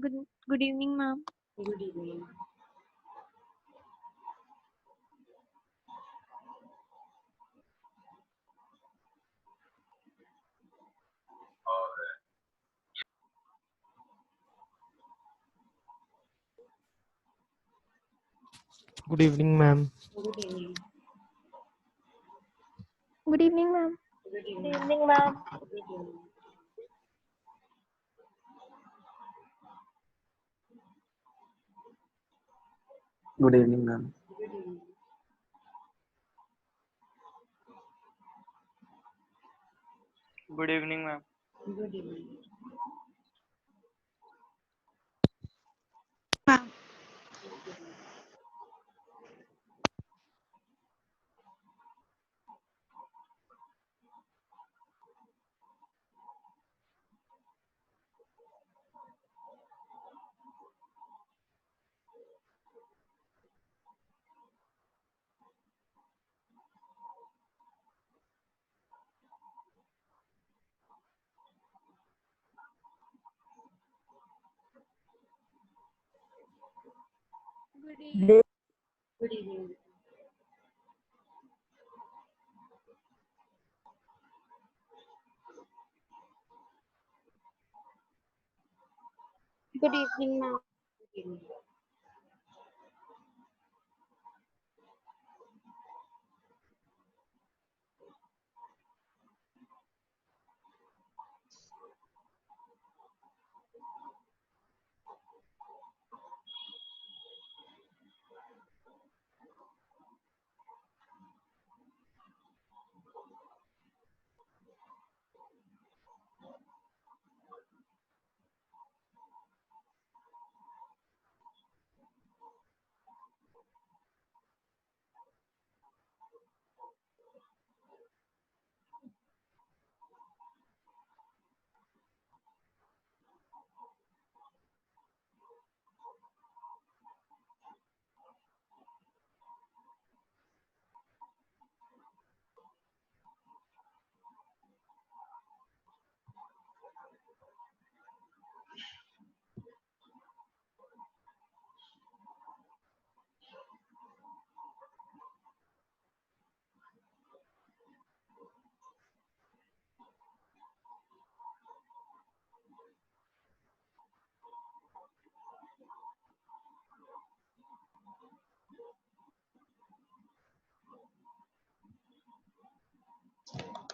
Good evening, ma'am. Good evening. Good evening, ma'am. Good evening. Good evening, ma'am. Good Good evening. evening, ma'am. Good evening. Good evening, ma'am. Good evening. Good evening, ma'am. Good evening. Good evening. Good evening, ma'am. Good evening.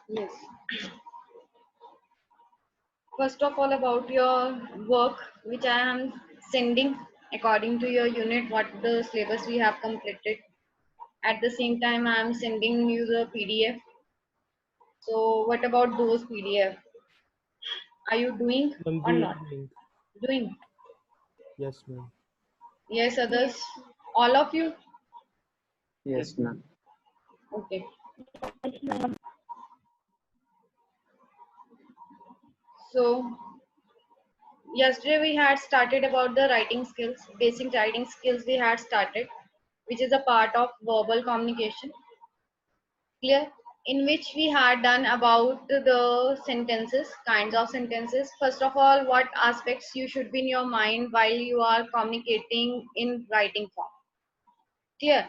Yes. First of all, about your work, which I am sending according to your unit, what the syllabus we have completed. At the same time, I am sending you the PDF. So, what about those PDF? Are you doing Ma'am, or we are not? doing. Doing? Yes, ma'am. Yes, Yes. others? All of you? Yes, ma'am. Okay. So, yesterday we had started about the writing skills, basic writing skills we had started, which is a part of verbal communication. Clear? In which we had done about the sentences, kinds of sentences. First of all, what aspects you should be in your mind while you are communicating in writing form. Clear?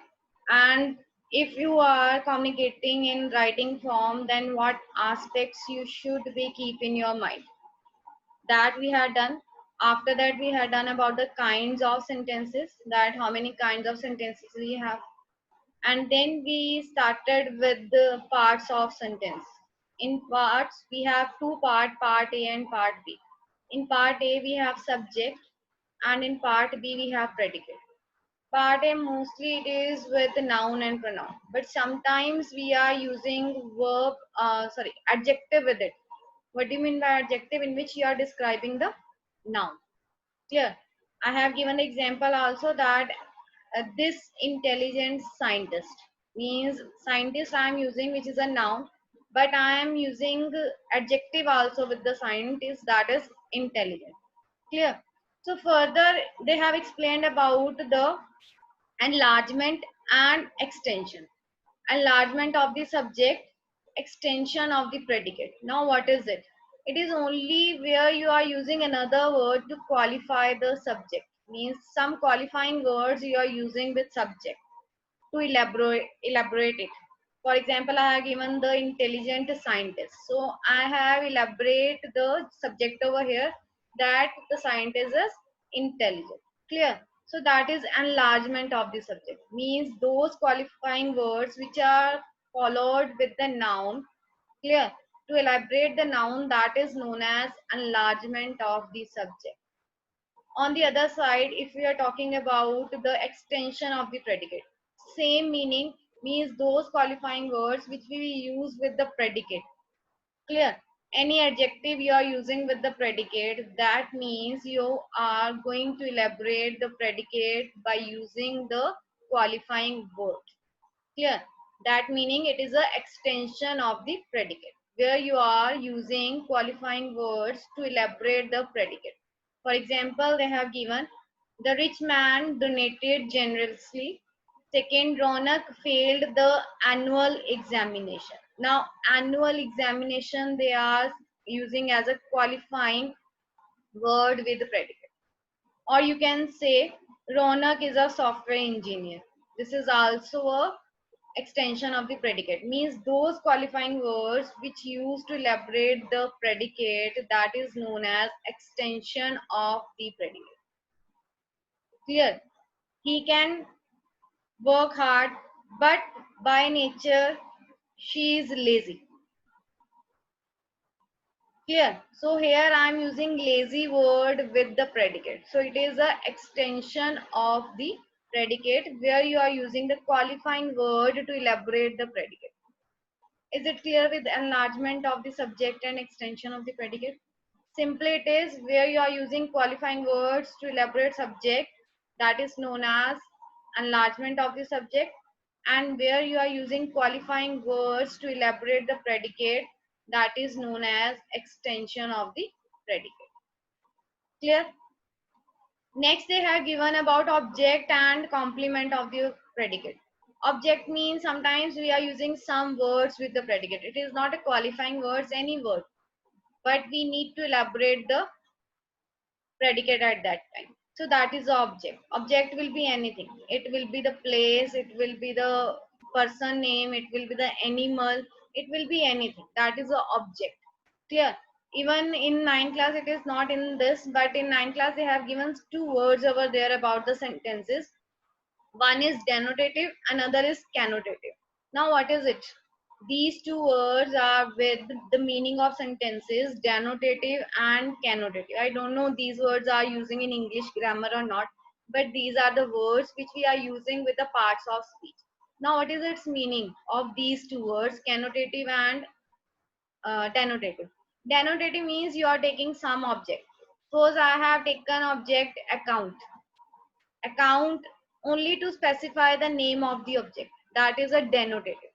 And if you are communicating in writing form, then what aspects you should be keep in your mind. That we had done. After that, we had done about the kinds of sentences, that how many kinds of sentences we have. And then we started with the parts of sentence. In parts, we have two part A and part B. In part A, we have subject, and in part B, we have predicate. Part A mostly it is with noun and pronoun, but sometimes we are using adjective with it. What do you mean by adjective? In which you are describing the noun. Clear? I have given example also that this intelligent scientist means scientist I am using, which is a noun, but I am using adjective also with the scientist, that is intelligent. Clear? So further they have explained about the enlargement and extension. Enlargement of the subject, extension of the predicate. Now what is it? It is only where you are using another word to qualify the subject. Means some qualifying words you are using with subject to elaborate it. For example, I have given the intelligent scientist. So I have elaborate the subject over here that the scientist is intelligent. Clear? So that is enlargement of the subject. Means those qualifying words which are followed with the noun. Clear? To elaborate the noun, that is known as enlargement of the subject. On the other side, if we are talking about the extension of the predicate, same meaning, means those qualifying words which we use with the predicate. Clear? Any adjective you are using with the predicate, that means you are going to elaborate the predicate by using the qualifying word. Clear? That meaning it is an extension of the predicate where you are using qualifying words to elaborate the predicate. For example, they have given the rich man donated generously. Second, Ronak failed the annual examination. Now, annual examination they are using as a qualifying word with the predicate. Or you can say Ronak is a software engineer. This is also a extension of the predicate. Means those qualifying words which use to elaborate the predicate, that is known as extension of the predicate. Clear? He can work hard, but by nature she is lazy. Clear? So here I am using lazy word with the predicate. So it is a extension of the predicate where you are using the qualifying word to elaborate the predicate. Is it clear with enlargement of the subject and extension of the predicate? Simply it is where you are using qualifying words to elaborate subject, that is known as enlargement of the subject, and where you are using qualifying words to elaborate the predicate, that is known as extension of the predicate. Clear? Next they have given about object and complement of the predicate. Object means sometimes we are using some words with the predicate. It is not a qualifying words, any word, but we need to elaborate the predicate at that time. So that is the object. Object will be anything. It will be the place, it will be the person name, it will be the animal, it will be anything. That is the object. Clear? Even in 9th class it is not in this, but in 9th class they have given two words over there about the sentences. One is denotative, another is connotative. Now what is it? These two words are with the meaning of sentences, denotative and connotative. I don't know these words are using in English grammar or not, but these are the words which we are using with the parts of speech. Now what is its meaning of these two words, connotative and denotative? Denotative means you are taking some object. Suppose I have taken object account. Account only to specify the name of the object. That is a denotative.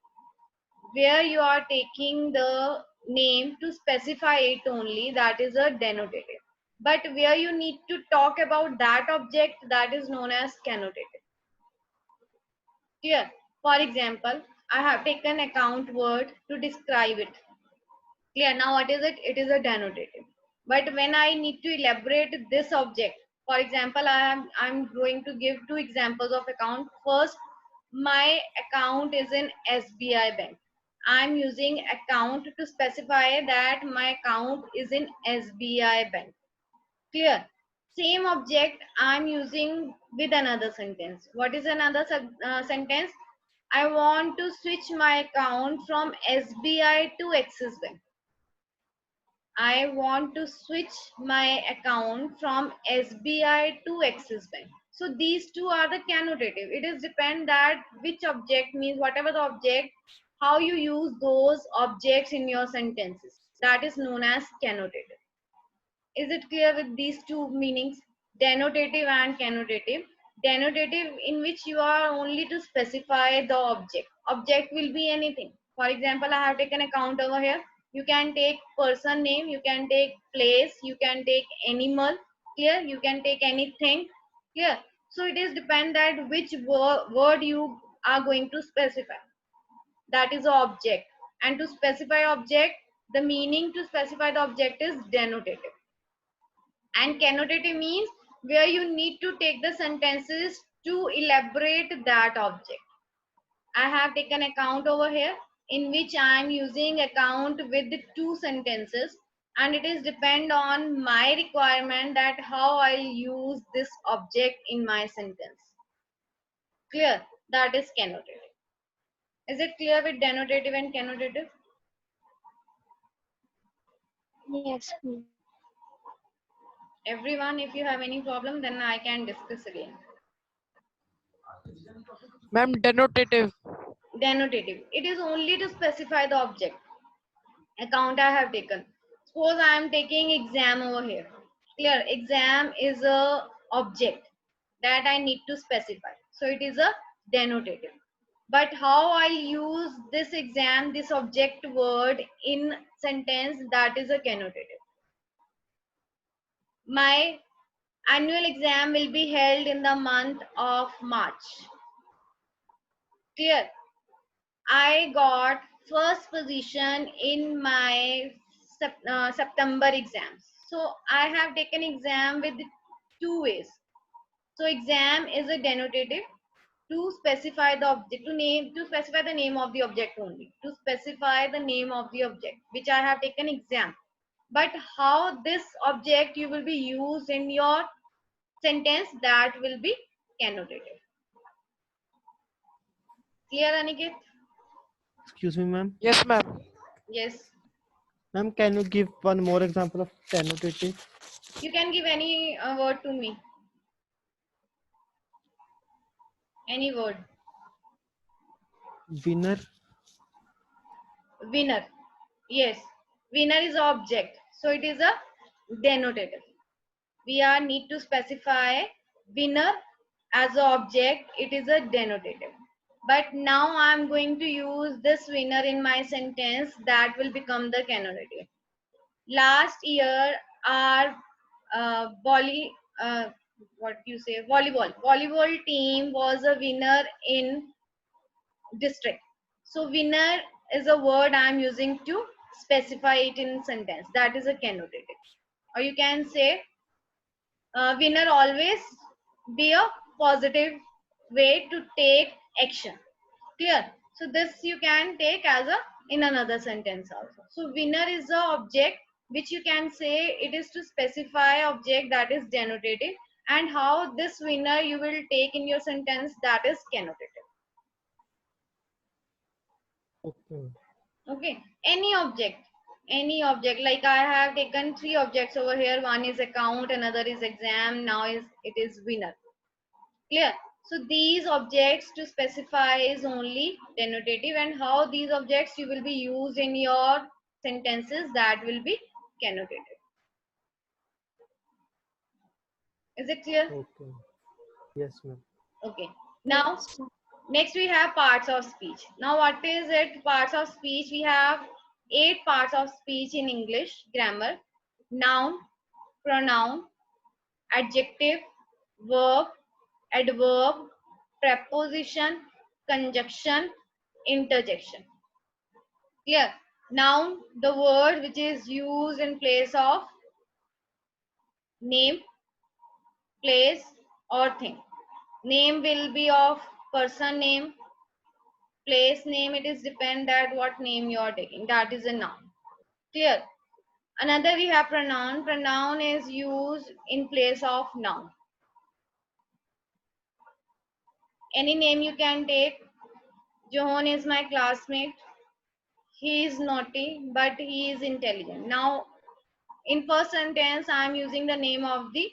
Where you are taking the name to specify it only, that is a denotative. But where you need to talk about that object, that is known as connotative. Clear? For example, I have taken account word to describe it. Clear? Now what is it? It is a denotative. But when I need to elaborate this object, for example, I'm going to give two examples of account. First, my account is in SBI Bank. I'm using account to specify that my account is in SBI Bank. Clear? Same object I'm using with another sentence. What is another sentence? I want to switch my account from SBI to Axis Bank. I want to switch my account from SBI to Axis Bank. So these two are the connotative. It is depend that which object means whatever the object, how you use those objects in your sentences. That is known as connotative. Is it clear with these two meanings? Denotative and connotative. Denotative in which you are only to specify the object. Object will be anything. For example, I have taken account over here. You can take person name, you can take place, you can take animal. Here you can take anything. Here. So it is depend that which word you are going to specify. That is the object. And to specify object, The meaning to specify the object is denotative. And connotative means where you need to take the sentences to elaborate that object. I have taken account over here in which I am using account with the two sentences, and it is depend on my requirement that how I'll use this object in my sentence. Clear? That is connotative. Is it clear with denotative and connotative? Yes, ma'am. Everyone, if you have any problem, then I can discuss again. Ma'am, denotative. Denotative. It is only to specify the object. Account I have taken. Suppose I am taking exam over here. Clear? Exam is a object that I need to specify. So it is a denotative. But how I use this exam, this object word in sentence, that is a connotative. My annual exam will be held in the month of March. Clear? I got first position in my September exams. So I have taken exam with two ways. So exam is a denotative to specify the object, to specify the name of the object only, to specify the name of the object, which I have taken exam. But how this object you will be used in your sentence, that will be connotative. Clear, Aniket? Excuse me, ma'am. Yes, ma'am. Yes. Ma'am, can you give one more example of connotative? You can give any word to me. Any word. Winner. Winner. Yes. Winner is object. So it is a denotative. We are need to specify winner as an object. It is a denotative. But now I am going to use this winner in my sentence. That will become the connotative. Last year, our volleyball team was a winner in district. So winner is a word I am using to specify it in sentence. That is a connotative. Or you can say winner always be a positive way to take action. Clear? So this you can take as a in another sentence also. So winner is the object which you can say it is to specify object that is denotative, and how this winner you will take in your sentence, that is connotative. Okay. Okay, any object, like I have taken three objects over here. One is account, another is exam, now it is winner. Clear? So these objects to specify is only denotative, and how these objects you will be used in your sentences, that will be connotative. Is it clear? Okay. Yes, ma'am. Okay. Now next we have parts of speech. Now what is it? Parts of speech. We have 8 parts of speech in English grammar: noun, pronoun, adjective, verb, adverb, preposition, conjunction, interjection. Clear? Noun, the word which is used in place of name, place, or thing. Name will be of person name. Place name, it is depend that what name you are taking. That is a noun. Clear? Another we have pronoun. Pronoun is used in place of noun. Any name you can take. Johan is my classmate. He is naughty, but he is intelligent. Now, in first sentence, I am using the name of the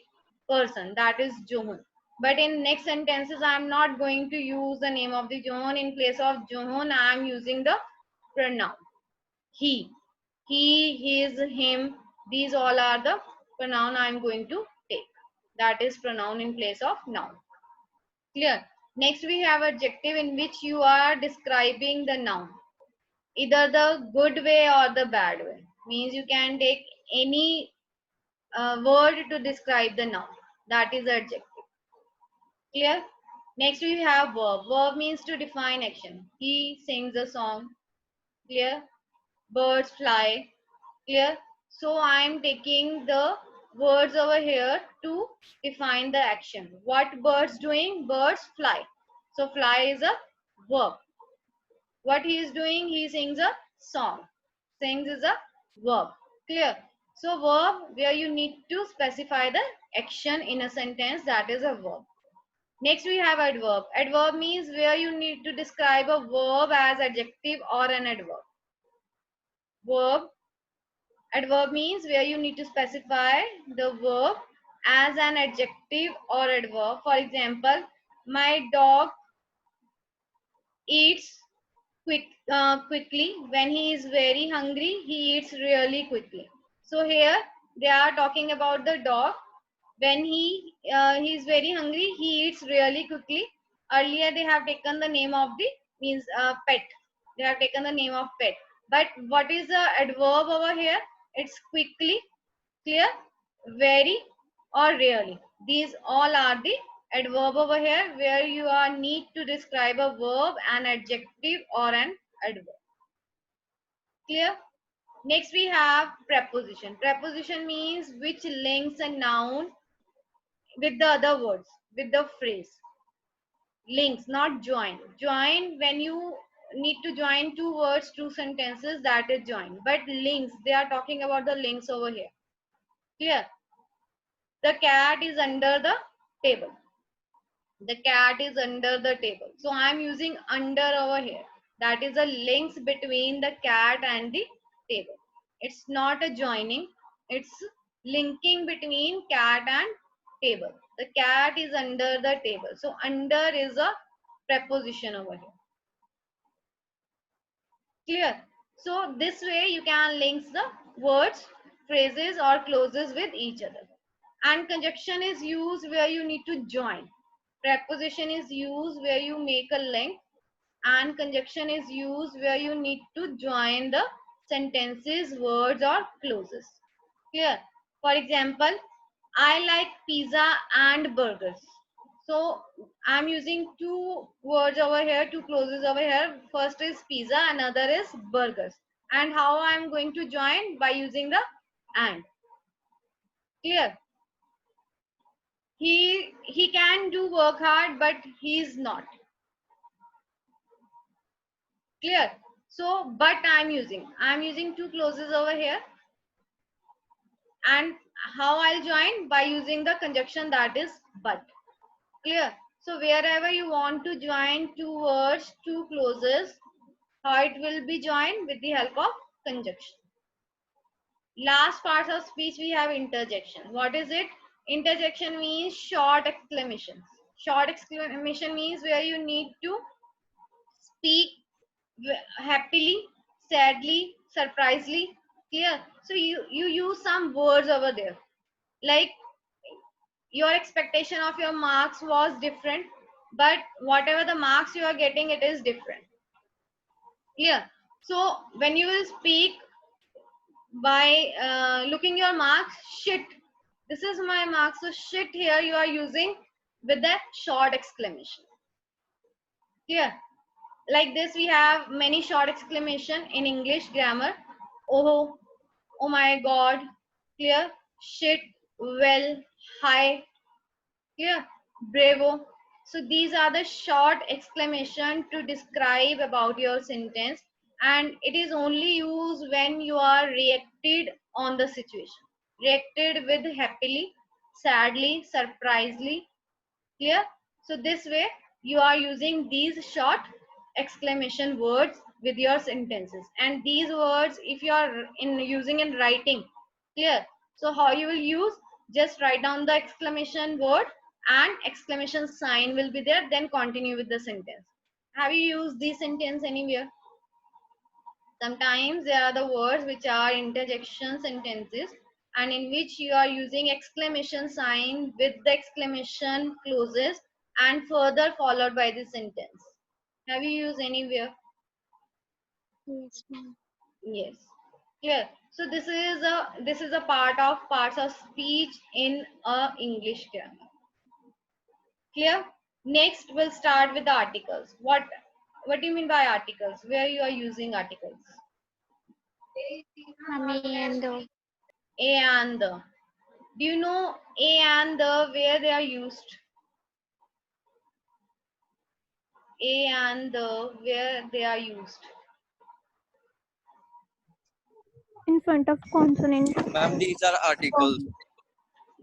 person, that is Johan. But in next sentences, I am not going to use the name of the Johan. In place of Johan, I am using the pronoun. He, his, him. These all are the pronoun I am going to take. That is pronoun in place of noun. Clear? Next, we have adjective in which you are describing the noun, either the good way or the bad way. Means you can take any word to describe the noun. That is adjective. Clear? Next we have verb. Verb means to define action. He sings a song. Clear? Birds fly. Clear? So I am taking the words over here to define the action. What birds doing? Birds fly. So fly is a verb. What he is doing? He sings a song. Sings is a verb. Clear? So verb where you need to specify the action in a sentence, that is a verb. Next we have adverb. Adverb means where you need to describe a verb as adjective or an adverb. Verb. Adverb means where you need to specify the verb as an adjective or adverb. For example, my dog eats quickly. When he is very hungry, he eats really quickly. So here they are talking about the dog. When he is very hungry, he eats really quickly. Earlier they have taken the name of the means pet. They have taken the name of pet. But what is the adverb over here? It's quickly, clear, very, or really. These all are the adverb over here where you are need to describe a verb, an adjective or an adverb. Clear? Next we have preposition. Preposition means which links a noun with the other words, with the phrase. Links, not join. Join, when you need to join two words, two sentences, that is join. But links, they are talking about the links over here. Clear? The cat is under the table. The cat is under the table. So I am using under over here. That is a links between the cat and the table. It's not a joining. It's linking between cat and table. The cat is under the table. So under is a preposition over here. Clear? So this way you can link the words, phrases or clauses with each other. And conjunction is used where you need to join. Preposition is used where you make a link, and conjunction is used where you need to join the sentences, words or clauses. Clear? For example, I like pizza and burgers. So I'm using two words over here, two clauses over here. First is pizza, another is burgers. And how I'm going to join? By using the and. Clear? He can do work hard, but he is not. Clear? So but I'm using two clauses over here, and how I'll join? By using the conjunction, that is but. Clear? So wherever you want to join two words, two clauses, how it will be joined? With the help of conjunction. Last part of speech we have interjection. What is it? Interjection means short exclamations. Short exclamation means where you need to speak happily, sadly, surprisingly. Clear? So you use some words over there. Like your expectation of your marks was different, but whatever the marks you are getting, it is different. Clear? So when you will speak by looking your marks, shit, this is my marks. So shit here you are using with that short exclamation. Clear? Like this we have many short exclamation in English grammar. Oh, oh my god. Clear? Shit, well, hi. Clear? Bravo. So these are the short exclamation to describe about your sentence, and it is only used when you are reacted on the situation. Reacted with happily, sadly, surprisingly. Clear? So this way you are using these short exclamation words with your sentences, and these words if you are using in writing. Clear? So how you will use? Just write down the exclamation word and exclamation sign will be there, then continue with the sentence. Have you used this sentence anywhere? Sometimes there are the words which are interjection sentences, and in which you are using exclamation sign with the exclamation clauses and further followed by the sentence. Have you used anywhere? Yes, ma'am. Yes. Clear? So this is a parts of speech in a English grammar. Clear? Next we'll start with the articles. What do you mean by articles? Where you are using articles? Ma'am, A and the. A and the. Do you know A and the where they are used? A and the where they are used? In front of consonant. Ma'am, these are articles.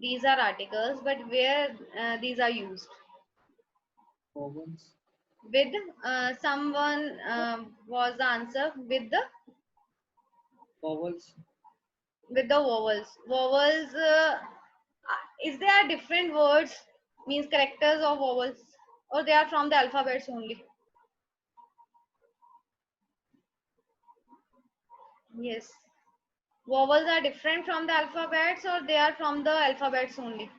These are articles, but where these are used? Vowels. With someone was the answer with the Vowels. vowels. Vowels. Is there different words means characters of vowels, or they are from the alphabets only? Yes. Vowels are different from the alphabets, or they are from the alphabets only?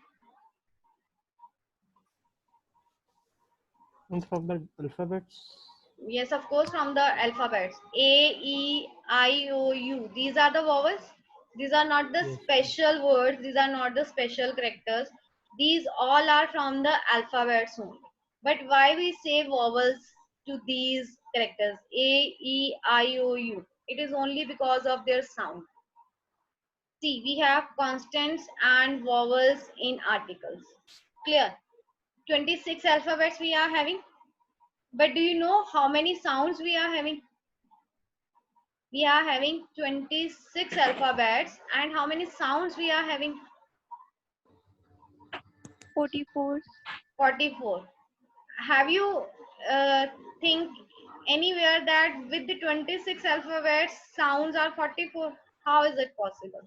And from the alphabets. Yes, of course, from the alphabets. A, E, I, O, U. These are the vowels. These are not the Yes. special words. These are not the special characters. These all are from the alphabets only. But why we say vowels to these characters? A, E, I, O, U. It is only because of their sound. See, we have constants and vowels in articles. Clear? 26 alphabets we are having. But do you know how many sounds we are having? We are having 26 alphabets, and how many sounds we are having? 44. 44. Have you think anywhere that with the 26 alphabets sounds are 44? How is it possible?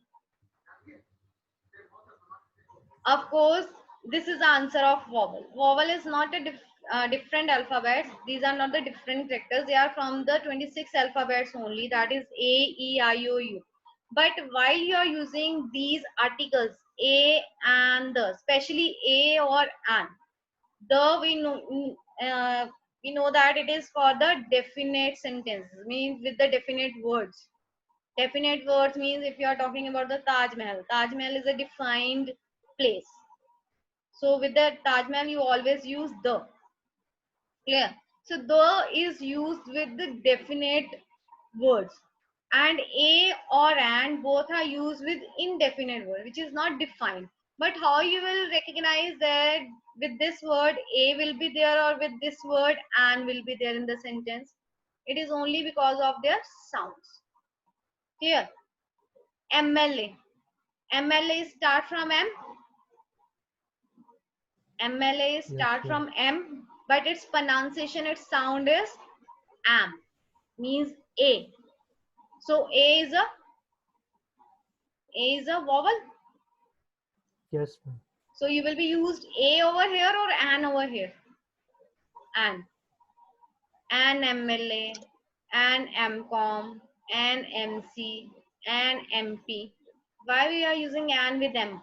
Of course, this is the answer of vowel. Vowel is not a different alphabets. These are not the different characters. They are from the 26 alphabets only. That is A, E, I, O, U. But while you are using these articles, A and the, especially A or an, the we know that it is for the definite sentences, means with the definite words. Definite words means if you are talking about the Taj Mahal. Taj Mahal is a defined place. So with the Taj Mahal, you always use the. Clear? So the is used with the definite words, and a or and both are used with indefinite word, which is not defined. But how you will recognize that with this word a will be there, or with this word and will be there in the sentence? It is only because of their sounds. Clear? MLA. MLA start from M. MLA start Yes, from M, but its pronunciation, its sound is am, means A. So A is a vowel. yes, ma'am. So you will be used A over here or an over here. An MLA, an MCOM, an MC, an MP. Why we are using an with M?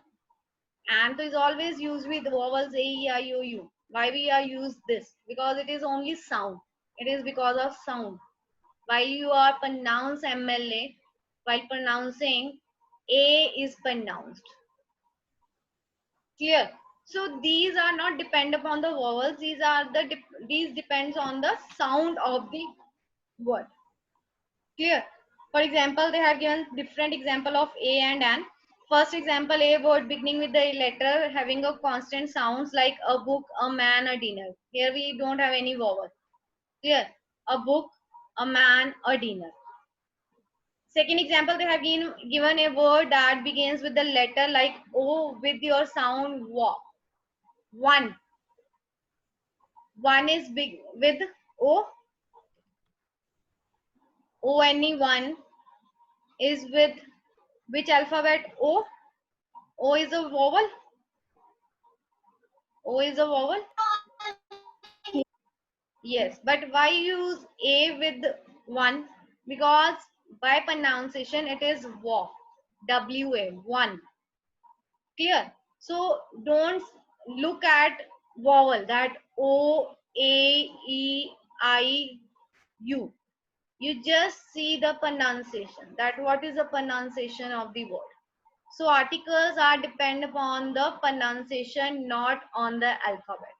And is always used with vowels A, E, I, O, U. Why we are used this? Because it is only sound. It is because of sound. While you are pronounce MLA, while pronouncing A is pronounced. Clear? So these are not depend upon the vowels. These are these depends on the sound of the word. Clear? For example, they have given different example of A and an. First example, a word beginning with the letter having a constant sounds like a book, a man, a dinner. Here we don't have any vowel. Clear? A book, a man, a dinner. Second example, they have given a word that begins with the letter like O with your sound wa. One. One is big with O. One is with which alphabet? O. O is a vowel. O is a vowel. Yes, but why use A with one? Because by pronunciation it is wa. W-A, one. Clear? So don't look at vowel that O, A, E, I, U. You just see the pronunciation, that what is the pronunciation of the word. So articles are depend upon the pronunciation, not on the alphabet.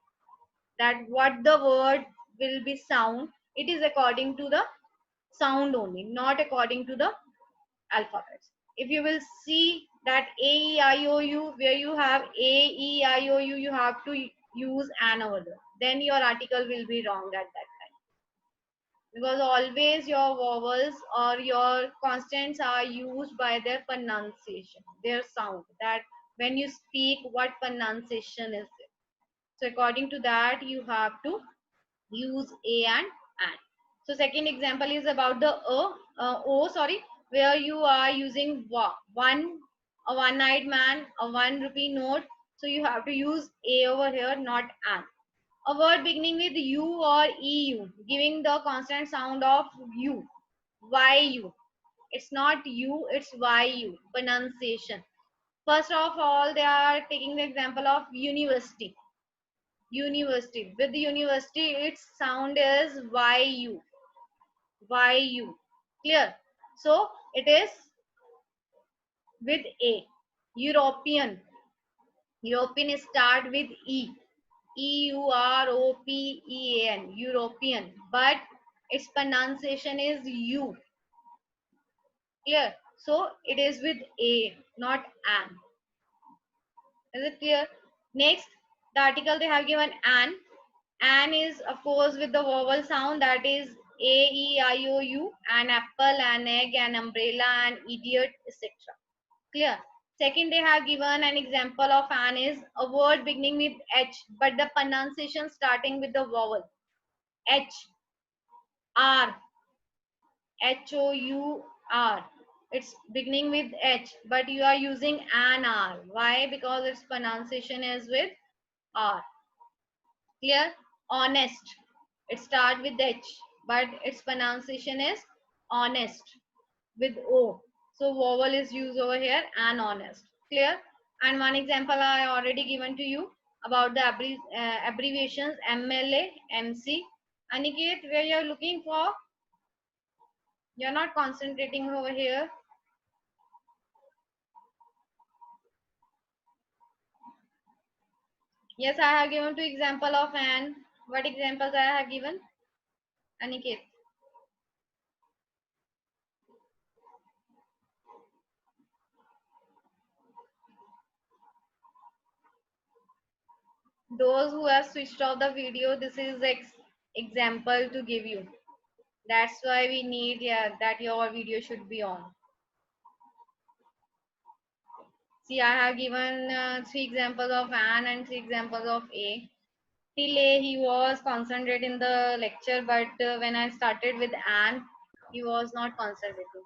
That what the word will be sound, it is according to the sound only, not according to the alphabets. If you will see that A, E, I, O, U, where you have A, E, I, O, U, you have to use an over there. Then your article will be wrong at that time. Because always your vowels or your consonants are used by their pronunciation, their sound, that when you speak, what pronunciation is it. So according to that, you have to use a and an. So second example is about the o, sorry, where you are using a one-eyed man, a 1 rupee note. So you have to use a over here, not an. A word beginning with u or eu, giving the consonant sound of u, yu. It's not u, it's yu, pronunciation. First of all, they are taking the example of university. University. With the university, its sound is yu. Yu. Clear? So it is with a. European. European start with e. European. European. But its pronunciation is u. Clear? So it is with a, not an. Is it clear? Next, the article they have given an. An is of course with the vowel sound, that is A, E, I, O, U, an apple, an egg, an umbrella, an idiot, etc. Clear? Second, they have given an example of an is a word beginning with H, but the pronunciation starting with the vowel H, R, H, O, U, R. It's beginning with H, but you are using an R. Why? Because its pronunciation is with R. Clear? Honest. It starts with H, but its pronunciation is honest with O. So vowel is used over here and honest. Clear? And one example I already given to you about the abbreviations MLA, MC. Aniket, where you are looking for? You're not concentrating over here. Yes, I have given two example of an. What examples I have given? Aniket. Those who have switched off the video, this is example to give you. That's why we need, yeah, that your video should be on. See, I have given 3 examples of an and 3 examples of a. Till a he was concentrated in the lecture, but when I started with an, he was not concentrating.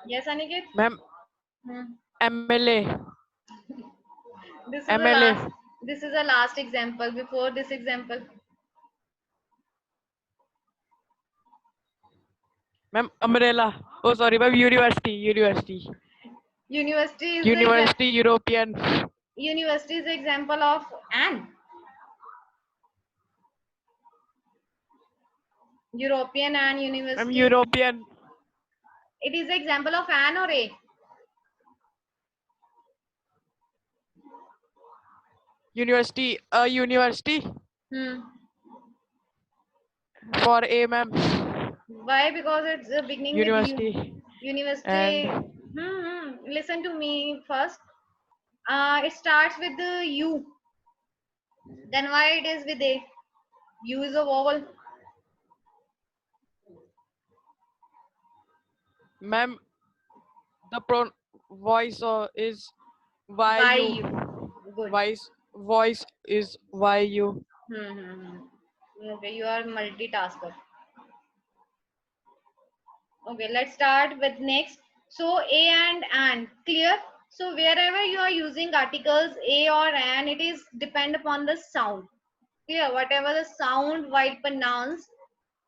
Yes, Aniket? Ma'am, Hmm. MLA. This is MLA. the last. This is the last example. Before this example, Ma'am, umbrella. Oh, sorry, ma'am, university. University. university is University, European. university is the example of an. European and Ma'am, university. European. It is the example of an or a. University. University. Hmm. For A, ma'am. Why? Because it's beginning with University. U. University. And Listen to me first. It starts with the U. Then why it is with A? U is a vowel. ma'am, the voice is Why YU. U? Good. Voice is YU. Okay, you are multitasker. Okay, let's start with next. So a and clear. So wherever you are using articles a or an, it is depend upon the sound. Clear? Whatever the sound while pronounced,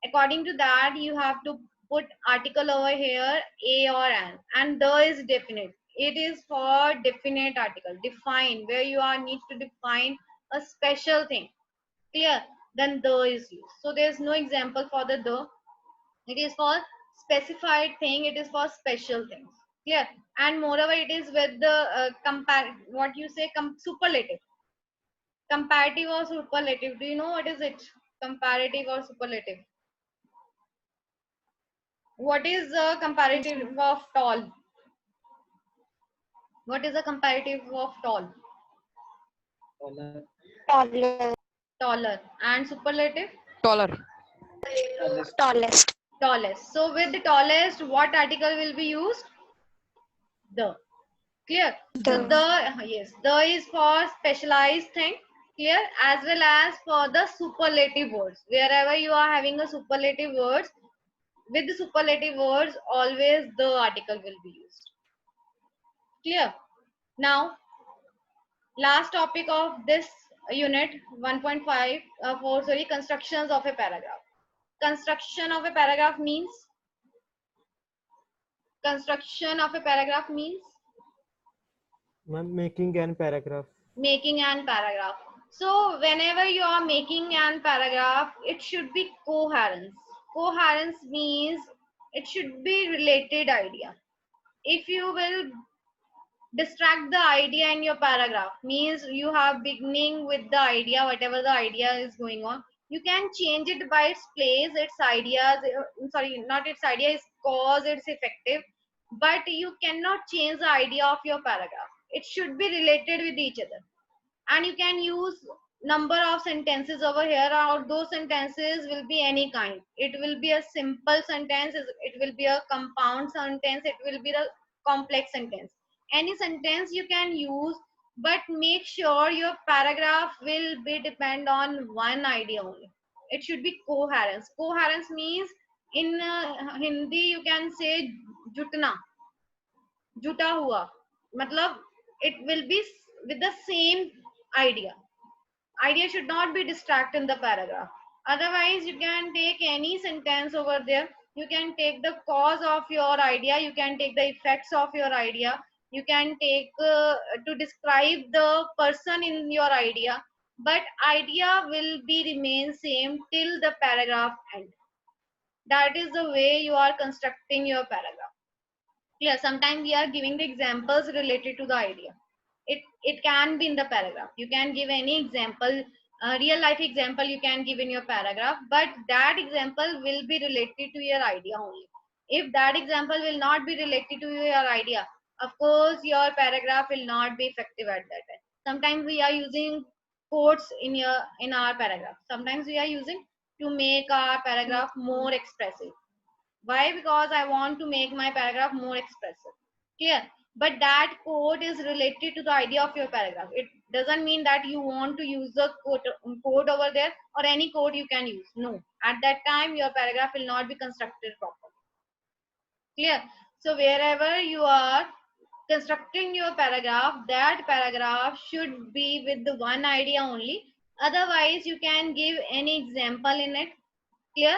according to that you have to put article over here a or an, and the is definite. It is for definite article, define, where you are need to define a special thing. Clear? Then the is used. So there is no example for the. It is for specified thing. It is for special things. Clear? And moreover, it is with the what you say superlative. Comparative or superlative. Do you know what is it? Comparative or superlative? What is the comparative of tall? What is the comparative of tall? Taller. Taller. And superlative? Taller. Tallest. Tallest. So with the tallest, what article will be used? The. Clear? So the, yes, the is for specialized thing. Clear? As well as for the superlative words. Wherever you are having a superlative words, with the superlative words, always the article will be used. Clear? Now, last topic of this unit 1.5 sorry, constructions of a paragraph. Construction of a paragraph means Ma'am, making an paragraph. making an paragraph. So whenever you are making an paragraph, it should be coherence. Coherence means it should be related idea. If you will distract the idea in your paragraph, means you have beginning with the idea, whatever the idea is going on, you can change it by its place, its ideas, sorry, not its idea, its cause, its effective, but you cannot change the idea of your paragraph. It should be related with each other. And you can use number of sentences over here, or those sentences will be any kind. It will be a simple sentence, it will be a compound sentence, it will be a complex sentence. Any sentence you can use, but make sure your paragraph will be depend on one idea only. It should be coherence. Coherence means in Hindi you can say jutna, juta hua, matlab it will be with the same idea. Idea should not be distract in the paragraph. Otherwise you can take any sentence over there, you can take the cause of your idea, you can take the effects of your idea, you can take to describe the person in your idea, but idea will be remain same till the paragraph end. That is the way you are constructing your paragraph. Clear? Sometimes we are giving the examples related to the idea. It can be in the paragraph. You can give any example, real life example you can give in your paragraph, but that example will be related to your idea only. If that example will not be related to your idea, of course your paragraph will not be effective at that time. Sometimes we are using quotes in our paragraph. Sometimes we are using to make our paragraph more expressive. Why? Because I want to make my paragraph more expressive. Clear? But that quote is related to the idea of your paragraph. It doesn't mean that you want to use the quote over there, or any quote you can use. No. At that time, your paragraph will not be constructed properly. Clear? So wherever you are constructing your paragraph, that paragraph should be with the one idea only. Otherwise, you can give any example in it. Clear?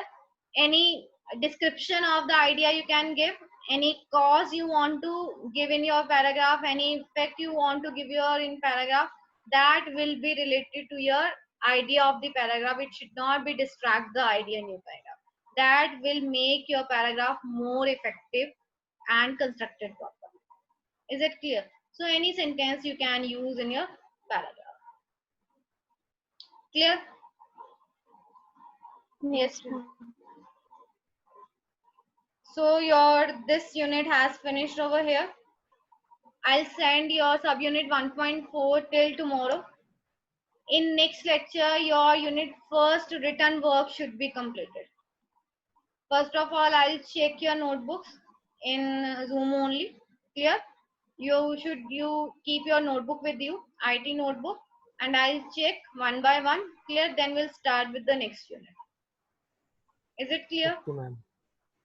Any description of the idea you can give, any cause you want to give in your paragraph, any effect you want to give your in paragraph, that will be related to your idea of the paragraph. It should not be distract the idea in your paragraph. That will make your paragraph more effective and constructed properly. Is it clear? So any sentence you can use in your paragraph. Clear? Yes. So your this unit has finished over here. I'll send your subunit 1.4 till tomorrow. In next lecture, your unit first written work should be completed. First of all, I'll check your notebooks in Zoom only. Clear? You keep your notebook with you, IT notebook, and I'll check one by one. Clear? Then we'll start with the next unit. Is it clear? Okay, ma'am.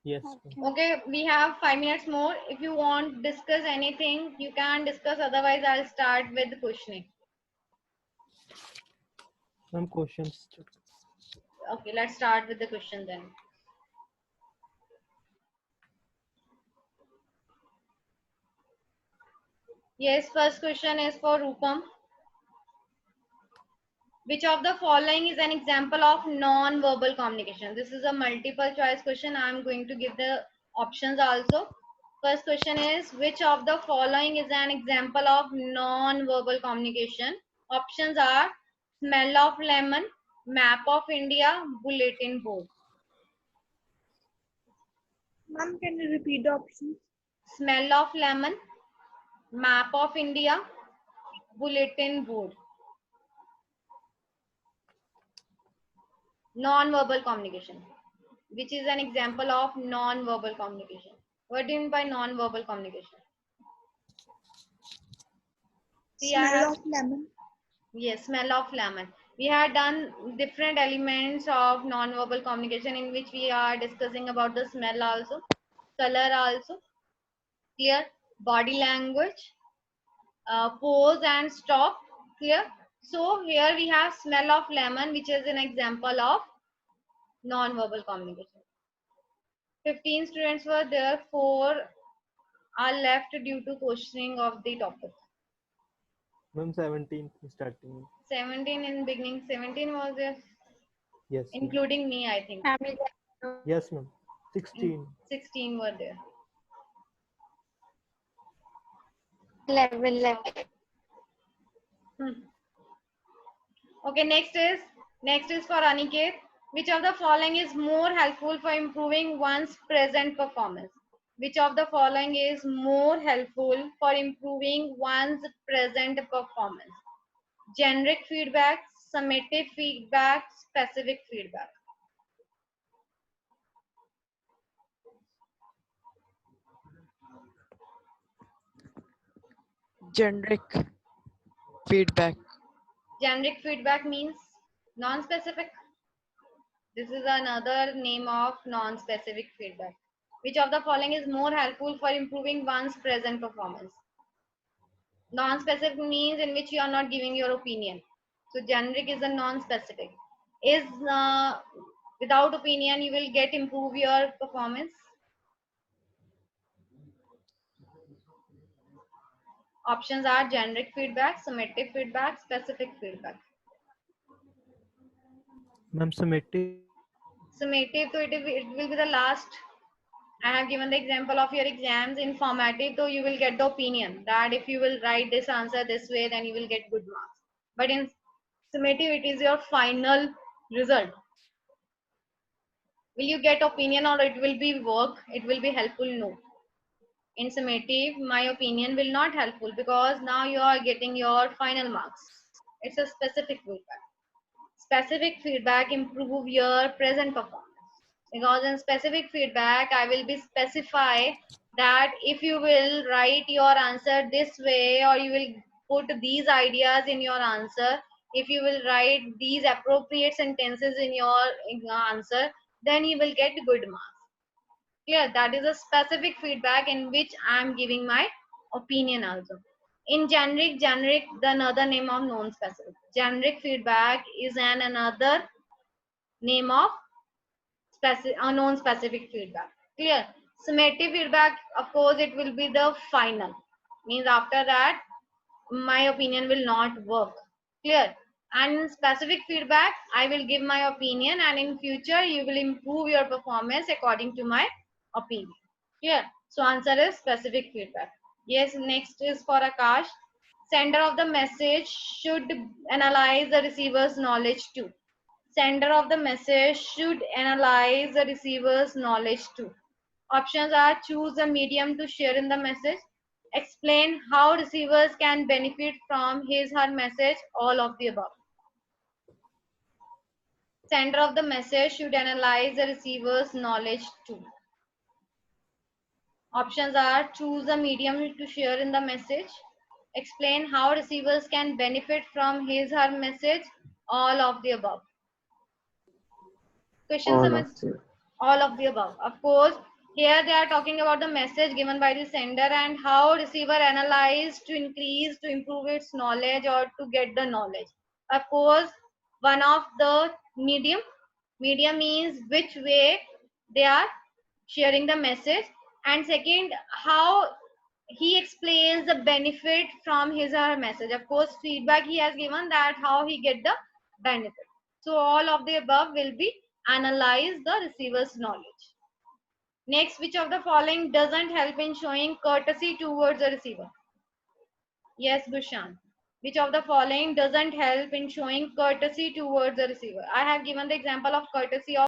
Yes. ma'am. Okay, we have 5 minutes more. If you want to discuss anything, you can discuss. Otherwise, I'll start with the questioning. Some questions. Okay, let's start with the question then. Yes, first question is for Rupam. Which of the following is an example of non-verbal communication? This is a multiple choice question. I'm going to give the options also. First question is, which of the following is an example of non-verbal communication? Options are smell of lemon, map of India, bulletin board. Ma'am, can you repeat the options? Smell of lemon, map of India, bulletin board. Non-verbal communication, which is an example of non-verbal communication. What do you mean by non-verbal communication? See, I Smell have, of lemon. yes, smell of lemon. We had done different elements of non-verbal communication in which we are discussing about the smell also, color also, clear, body language, pose and stop, clear. So here we have smell of lemon, which is an example of non-verbal communication. 15 students were there, 4 are left due to questioning of the topic. Ma'am, 17 starting. 17 in beginning, 17 was there, Yes. ma'am. including me, I think. Family. Yes, ma'am. 16. 16 were there. 11. Okay, next is for Aniket. Which of the following is more helpful for improving one's present performance? Which of the following is more helpful for improving one's present performance? Generic feedback, summative feedback, specific feedback. Generic feedback. Generic feedback means non-specific. This is another name of non-specific feedback. Which of the following is more helpful for improving one's present performance? Non-specific means in which you are not giving your opinion. So generic is a non-specific. Is without opinion you will get improve your performance? Options are generic feedback, summative feedback, specific feedback. Ma'am, summative. Summative, so it will be the last. I have given the example of your exams. In formative, so you will get the opinion that if you will write this answer this way, then you will get good marks. But in summative, it is your final result. Will you get opinion or it will be work? It will be helpful? No. In summative, my opinion will not helpful because now you are getting your final marks. It's a specific feedback. Specific feedback improve your present performance. Because in specific feedback, I will be specify that if you will write your answer this way or you will put these ideas in your answer, if you will write these appropriate sentences in your answer, then you will get good marks. Clear? That is a specific feedback in which I am giving my opinion also. In generic, the another name of non-specific. Generic feedback is another name of non-specific feedback. Clear? Summative feedback, of course, it will be the final. Means after that, my opinion will not work. Clear? And specific feedback, I will give my opinion, and in future you will improve your performance according to my opinion. Clear? So answer is specific feedback. Yes, next is for Akash. Sender of the message should analyze the receiver's knowledge too. Sender of the message should analyze the receiver's knowledge too. Options are choose a medium to share in the message, explain how receivers can benefit from his her message, all of the above. Sender of the message should analyze the receiver's knowledge too. Options are choose a medium to share in the message, explain how receivers can benefit from his her message, all of the above. Question All समझ? of the All of the above. Of course, here they are talking about the message given by the sender and how receiver analyzed to increase, to improve its knowledge or to get the knowledge. Of course, one of the medium means which way they are sharing the message, and second, how he explains the benefit from his or her message. Of course, feedback he has given that how he get the benefit. So all of the above will be analyze the receiver's knowledge. Next, which of the following doesn't help in showing courtesy towards the receiver? Yes, Gushan. Which of the following doesn't help in showing courtesy towards the receiver? I have given the example of courtesy of